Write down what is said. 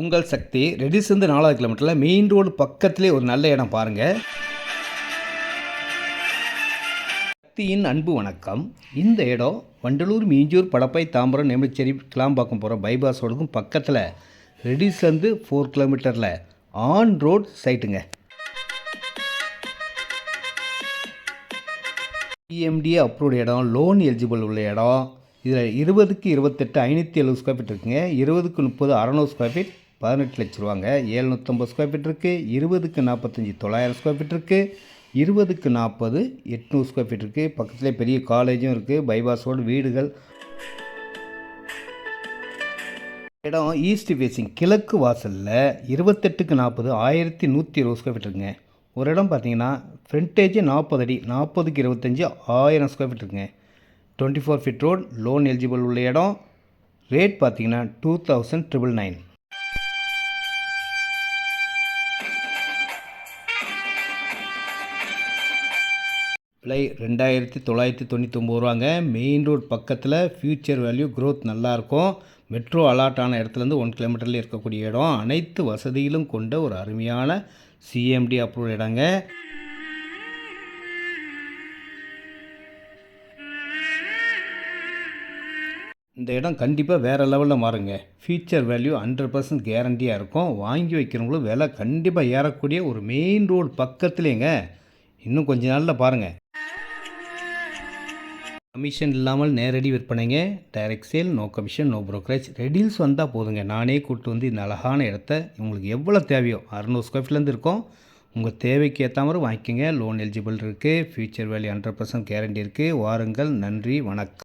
உங்கள் சக்தி ரெடிஸ்லேருந்து 4வது கிலோமீட்டரில் மெயின் ரோடு பக்கத்திலே ஒரு நல்ல இடம் பாருங்கள். சக்தியின் அன்பு வணக்கம். இந்த இடம் வண்டலூர், மீஞ்சூர், படப்பை, தாம்பரம், நெமிச்சேரி, கிளாம்பாக்கம் போகிற பைபாஸ் ரோடுக்கும் பக்கத்தில் ரெடிஸ்லேருந்து 4 கிலோமீட்டரில் ஆன் ரோட் சைட்டுங்க. பிஎம்டிஏ அப்ரூவ்டு இடம், லோன் எலிஜிபிள் உள்ள இடம். இதில் 20க்கு 28 570 ஸ்கொயர் ஃபீட் இருக்குங்க. 20க்கு 30 600 ஸ்கொயர் ஃபீட் 18 லட்ச ரூபாங்க. 750 ஸ்கொயர் ஃபீட் இருக்குது. 20க்கு 45 900 ஸ்கொயர் ஃபீட் இருக்குது. 20க்கு 40 800 ஸ்கொயர் ஃபீட் இருக்குது. பக்கத்துலேயே பெரிய காலேஜும் இருக்குது. பைபாஸ் ரோடு, வீடுகள். இடம் ஈஸ்ட் ஃபேஸிங் கிழக்கு வாசலில் 28க்கு 40 1120 ஸ்கொயர் ஃபீட் இருக்குங்க. ஒரு இடம் பார்த்தீங்கன்னா ஃப்ரண்டேஜ் 40 அடி 40க்கு 25 1000 ஸ்கொயர் ஃபீட் இருக்குங்க. 24 ஃபீட் ரோடு, லோன் எலிஜிபிள் உள்ள இடம். ரேட் பார்த்தீங்கன்னா 2999. விலை 2999 ரூபாங்க. மெயின் ரோடு பக்கத்தில் ஃப்யூச்சர் வேல்யூ க்ரோத் நல்லாயிருக்கும். மெட்ரோ அலாட் ஆன இடத்துலேருந்து 1 கிலோமீட்டரில் இருக்கக்கூடிய இடம். அனைத்து வசதிகளும் கொண்ட ஒரு அருமையான சிஎம்டி அப்ரூவ் இடங்க. இந்த இடம் கண்டிப்பாக வேறு லெவலில் மாறுங்க. ஃபியூச்சர் வேல்யூ 100% கேரண்டியாக இருக்கும். வாங்கி வைக்கிறவங்களும் விலை கண்டிப்பாக ஏறக்கூடிய ஒரு மெயின் ரோடு பக்கத்துலேங்க. இன்னும் கொஞ்ச நாளில் பாருங்கள். கமிஷன் இல்லாமல் நேரடி விற்பனைங்க. Direct sale, no commission, no brokerage. ரெடில்ஸ் வந்தால் போதுங்க. நானே கூப்பிட்டு வந்து இந்த அழகான இடத்த உங்களுக்கு எவ்வளோ தேவையோ 600 ஸ்கொயர் ஃபீட்லேருந்து இருக்கும். உங்கள் தேவைக்கு ஏற்ற மாதிரி வாங்கிக்கோங்க. லோன் எலிஜிபிள் இருக்குது. ஃபியூச்சர் வேல்யூ 100% கேரண்டி இருக்குது. வாருங்கள். நன்றி, வணக்கம்.